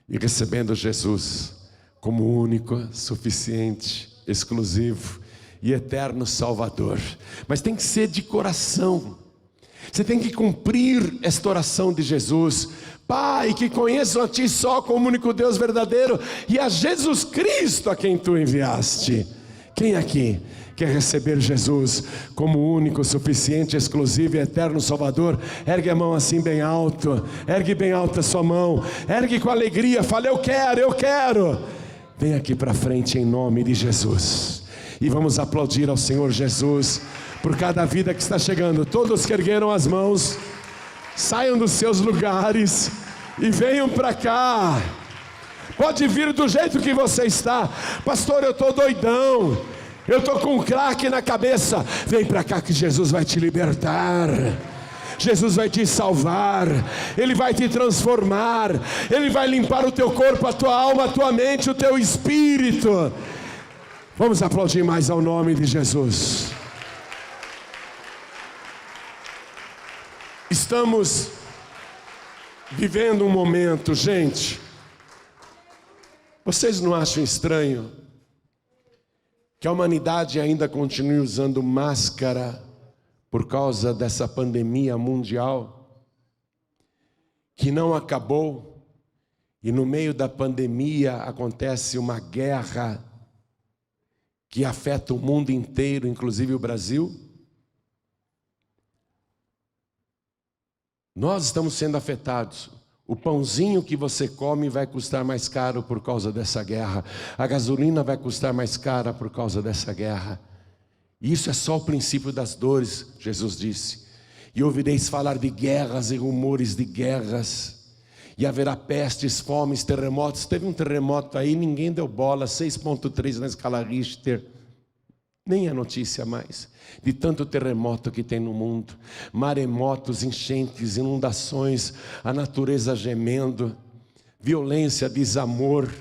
e recebendo Jesus como único, suficiente, exclusivo e eterno Salvador. Mas tem que ser de coração. Você tem que cumprir esta oração de Jesus. Pai, que conheçam a Ti só como único Deus verdadeiro e a Jesus Cristo a quem Tu enviaste. Quem aqui quer receber Jesus como único, suficiente, exclusivo e eterno Salvador? Ergue a mão assim bem alto. Ergue bem alta a sua mão. Ergue com alegria. Fala, eu quero, eu quero. Vem aqui para frente em nome de Jesus. E vamos aplaudir ao Senhor Jesus por cada vida que está chegando. Todos que ergueram as mãos, saiam dos seus lugares e venham para cá. Pode vir do jeito que você está. Pastor, eu estou doidão, eu estou com um crack na cabeça. Vem para cá que Jesus vai te libertar. Jesus vai te salvar, Ele vai te transformar, Ele vai limpar o teu corpo, a tua alma, a tua mente, o teu espírito. Vamos aplaudir mais ao nome de Jesus. Estamos vivendo um momento, gente. Vocês não acham estranho que a humanidade ainda continue usando máscara por causa dessa pandemia mundial que não acabou, e no meio da pandemia acontece uma guerra que afeta o mundo inteiro, inclusive o Brasil? Nós estamos sendo afetados. O pãozinho que você come vai custar mais caro por causa dessa guerra. A gasolina vai custar mais cara por causa dessa guerra. E isso é só o princípio das dores, Jesus disse. E ouvireis falar de guerras e rumores de guerras. E haverá pestes, fomes, terremotos. Teve um terremoto aí, ninguém deu bola, 6,3 na escala Richter. Nem a notícia mais, de tanto terremoto que tem no mundo. Maremotos, enchentes, inundações, a natureza gemendo. violência, desamor,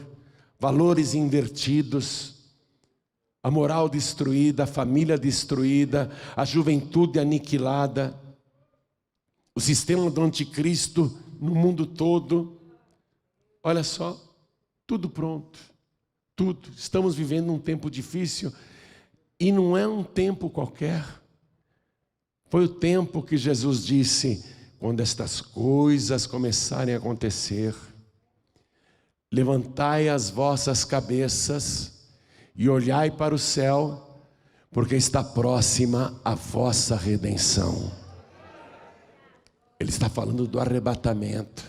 valores invertidos, a moral destruída, a família destruída, a juventude aniquilada, o sistema do anticristo no mundo todo. Olha só, tudo pronto, tudo. Estamos vivendo um tempo difícil e não é um tempo qualquer. Foi o tempo que Jesus disse: quando estas coisas começarem a acontecer, levantai as vossas cabeças e olhai para o céu, porque está próxima a vossa redenção. Ele está falando do arrebatamento.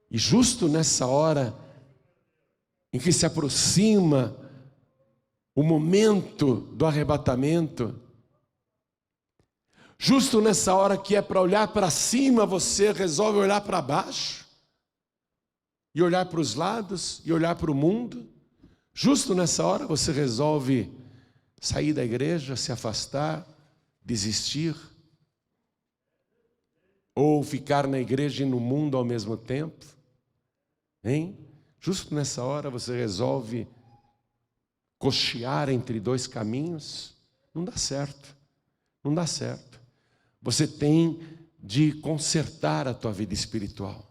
E justo nessa hora em que se aproxima o momento do arrebatamento, justo nessa hora que é para olhar para cima, você resolve olhar para baixo, e olhar para os lados, e olhar para o mundo. Justo nessa hora você resolve sair da igreja, se afastar, desistir, ou ficar na igreja e no mundo ao mesmo tempo, hein? Justo nessa hora você resolve cochear entre dois caminhos. Não dá certo, não dá certo. Você tem de consertar a tua vida espiritual.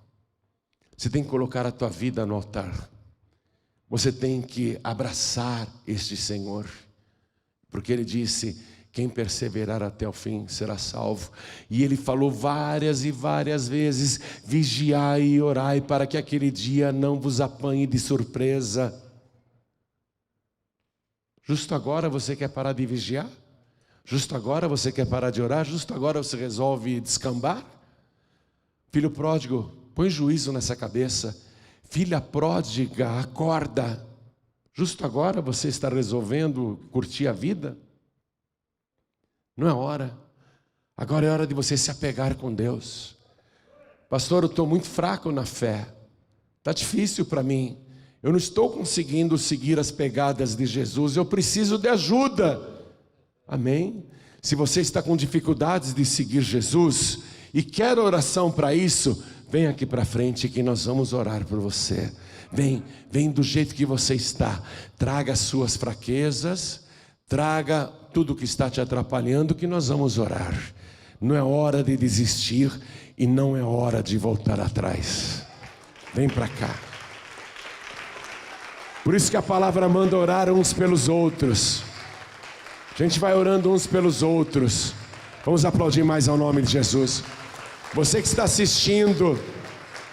Você tem que colocar a tua vida no altar. Você tem que abraçar este Senhor, porque Ele disse: quem perseverar até o fim será salvo. E Ele falou várias e várias vezes: vigiai e orai, para que aquele dia não vos apanhe de surpresa. Justo agora você quer parar de vigiar? Justo agora você quer parar de orar? Justo agora você resolve descambar? Filho pródigo, põe juízo nessa cabeça. Filha pródiga, acorda. Justo agora você está resolvendo curtir a vida? Não é hora. Agora é hora de você se apegar com Deus. Pastor, eu estou muito fraco na fé. Está difícil para mim. Eu não estou conseguindo seguir as pegadas de Jesus. Eu preciso de ajuda. Amém? Se você está com dificuldades de seguir Jesus e quer oração para isso, vem aqui para frente que nós vamos orar por você. Vem do jeito que você está. Traga as suas fraquezas, traga tudo que está te atrapalhando, que nós vamos orar. Não é hora de desistir e não é hora de voltar atrás. Vem para cá. Por isso que a palavra manda orar uns pelos outros. A gente vai orando uns pelos outros. Vamos aplaudir mais ao nome de Jesus. Você que está assistindo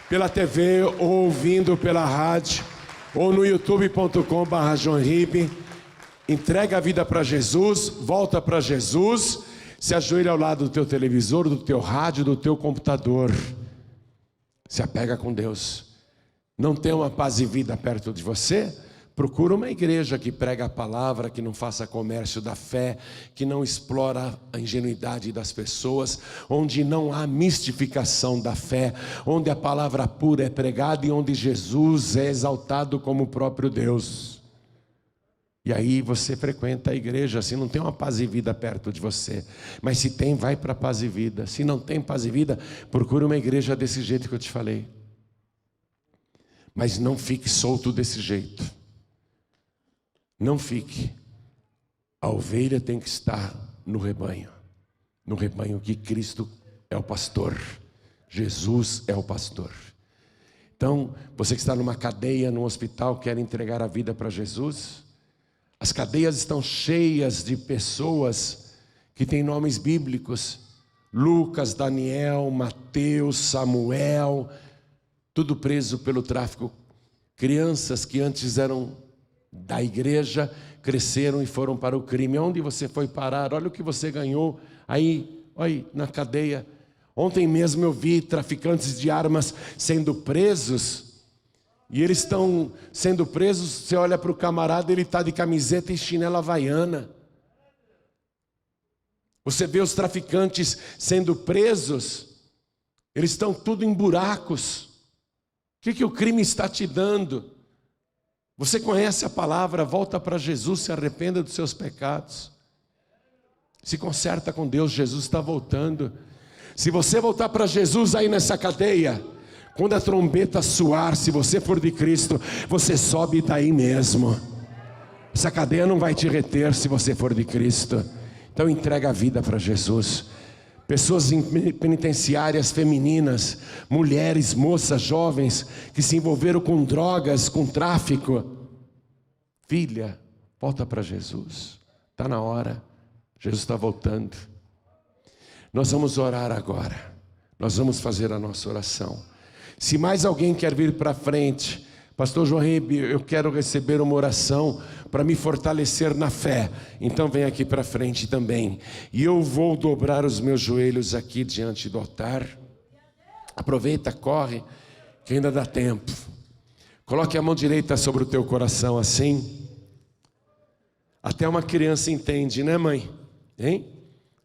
pela TV, ou ouvindo pela rádio, ou no youtube.com/johnribe, entrega a vida para Jesus, volta para Jesus, se ajoelha ao lado do teu televisor, do teu rádio, do teu computador. Se apega com Deus. Não tem uma paz e vida perto de você? Procura uma igreja que prega a palavra, que não faça comércio da fé, que não explora a ingenuidade das pessoas, onde não há mistificação da fé, onde a palavra pura é pregada e onde Jesus é exaltado como o próprio Deus. E aí você frequenta a igreja, se não tem uma paz e vida perto de você. Mas se tem, vai para a paz e vida. Se não tem paz e vida, procura uma igreja desse jeito que eu te falei. Mas não fique solto desse jeito. Não fique. A ovelha tem que estar no rebanho que Cristo é o pastor, Jesus é o pastor. Então, você que está numa cadeia, num hospital, quer entregar a vida para Jesus? As cadeias estão cheias de pessoas que têm nomes bíblicos: Lucas, Daniel, Mateus, Samuel, tudo preso pelo tráfico. Crianças que antes eram da igreja, cresceram e foram para o crime. Onde você foi parar? Olha o que você ganhou aí, olha, na cadeia. Ontem mesmo eu vi traficantes de armas sendo presos, e eles estão sendo presos. Você olha para o camarada, ele está de camiseta e chinela havaiana. Você vê os traficantes sendo presos, eles estão tudo em buracos. O que o crime está te dando? Você conhece a palavra, volta para Jesus, se arrependa dos seus pecados. Se conserta com Deus, Jesus está voltando. Se você voltar para Jesus aí nessa cadeia, Quando a trombeta soar, se você for de Cristo, você sobe daí mesmo. Essa cadeia não vai te reter se você for de Cristo. Então entrega a vida para Jesus. Pessoas em penitenciárias femininas, mulheres, moças, jovens, que se envolveram com drogas, com tráfico. Filha, volta para Jesus. Está na hora. Jesus está voltando. Nós vamos orar agora. Nós vamos fazer a nossa oração. Se mais alguém quer vir para frente, pastor João Ribe, eu quero receber uma oração para me fortalecer na fé. Então vem aqui para frente também. E eu vou dobrar os meus joelhos aqui diante do altar. Aproveita, corre, que ainda dá tempo. Coloque a mão direita sobre o teu coração assim. Até uma criança entende, né, mãe? Hein?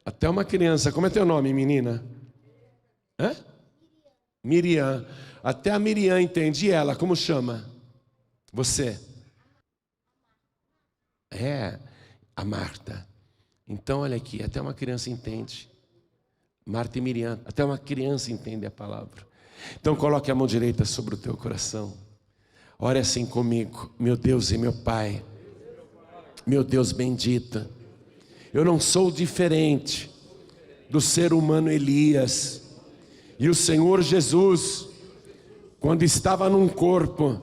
Até uma criança. Como é teu nome, menina? Hã? Miriam. Até a Miriam entende. E ela, como chama? Você? É, a Marta. Então, olha aqui, até uma criança entende. Marta e Miriam, até uma criança entende a palavra. Então, coloque a mão direita sobre o teu coração. Ore assim comigo. Meu Deus e meu Pai, meu Deus bendito, eu não sou diferente do ser humano Elias. E o Senhor Jesus, quando estava num corpo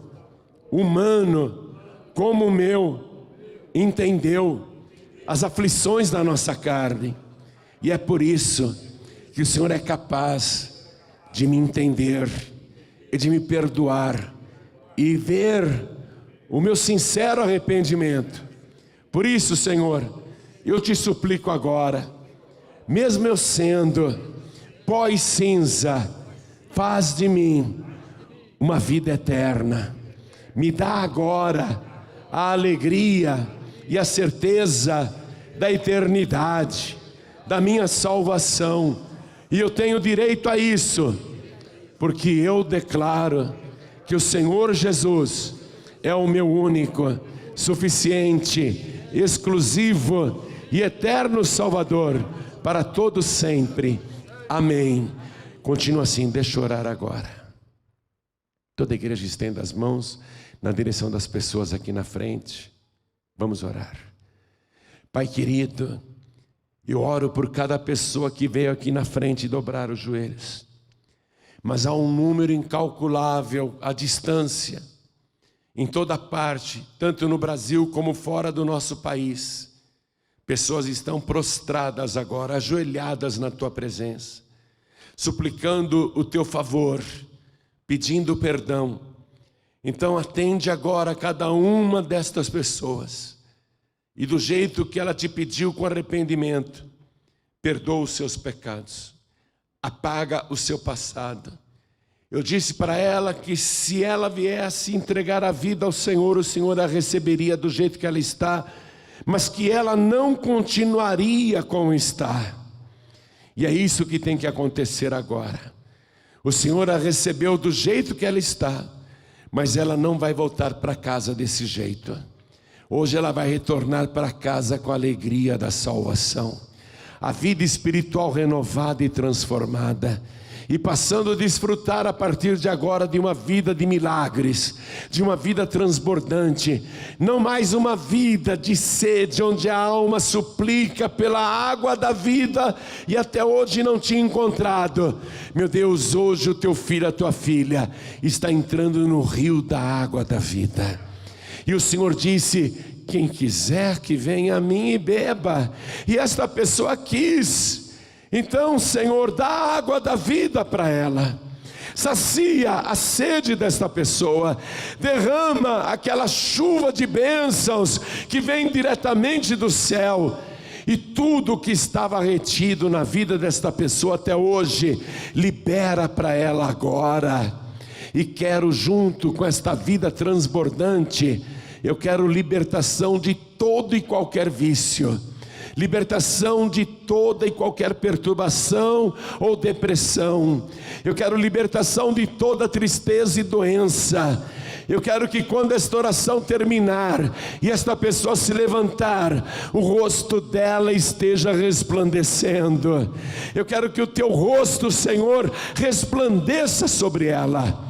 humano como o meu, entendeu as aflições da nossa carne. E é por isso que o Senhor é capaz de me entender e de me perdoar e ver o meu sincero arrependimento. Por isso, Senhor, eu te suplico agora, mesmo eu sendo pó e cinza, faz de mim uma vida eterna. Me dá agora a alegria e a certeza da eternidade, da minha salvação. E eu tenho direito a isso, porque eu declaro que o Senhor Jesus é o meu único, suficiente, exclusivo e eterno Salvador para todos sempre. Amém. Continua assim, deixa eu orar agora. Toda a igreja estenda as mãos na direção das pessoas aqui na frente. Vamos orar. Pai querido, eu oro por cada pessoa que veio aqui na frente dobrar os joelhos. Mas há um número incalculável à distância, em toda parte, tanto no Brasil como fora do nosso país. Pessoas estão prostradas agora, ajoelhadas na tua presença, suplicando o teu favor, pedindo perdão. Então atende agora cada uma destas pessoas, e do jeito que ela te pediu, com arrependimento, perdoa os seus pecados, apaga o seu passado. Eu disse para ela que se ela viesse entregar a vida ao Senhor, o Senhor a receberia do jeito que ela está, mas que ela não continuaria como está. E é isso que tem que acontecer agora. O Senhor a recebeu do jeito que ela está, mas ela não vai voltar para casa desse jeito. Hoje ela vai retornar para casa com a alegria da salvação, a vida espiritual renovada e transformada, e passando a desfrutar a partir de agora de uma vida de milagres, de uma vida transbordante, não mais uma vida de sede, onde a alma suplica pela água da vida e até hoje não tinha encontrado. Meu Deus, hoje o teu filho, a tua filha está entrando no rio da água da vida. E o Senhor disse: quem quiser que venha a mim e beba. E esta pessoa quis. Então, Senhor, dá a água da vida para ela. Sacia a sede desta pessoa. Derrama aquela chuva de bênçãos que vem diretamente do céu. E tudo que estava retido na vida desta pessoa até hoje, libera para ela agora. E quero, junto com esta vida transbordante, eu quero libertação de todo e qualquer vício, libertação de toda e qualquer perturbação ou depressão. Eu quero libertação de toda tristeza e doença. Eu quero que quando esta oração terminar e esta pessoa se levantar, o rosto dela esteja resplandecendo. Eu quero que o teu rosto, Senhor, resplandeça sobre ela.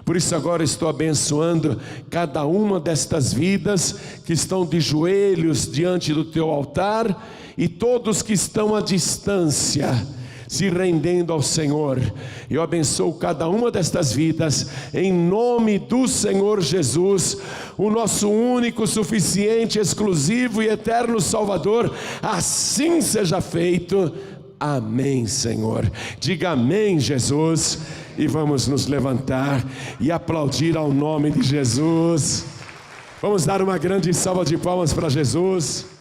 Por isso agora estou abençoando cada uma destas vidas que estão de joelhos diante do teu altar e todos que estão à distância, se rendendo ao Senhor. Eu abençoo cada uma destas vidas em nome do Senhor Jesus, o nosso único, suficiente, exclusivo e eterno Salvador. Assim seja feito. Amém, Senhor. Diga amém, Jesus. E vamos nos levantar e aplaudir ao nome de Jesus. Vamos dar uma grande salva de palmas para Jesus.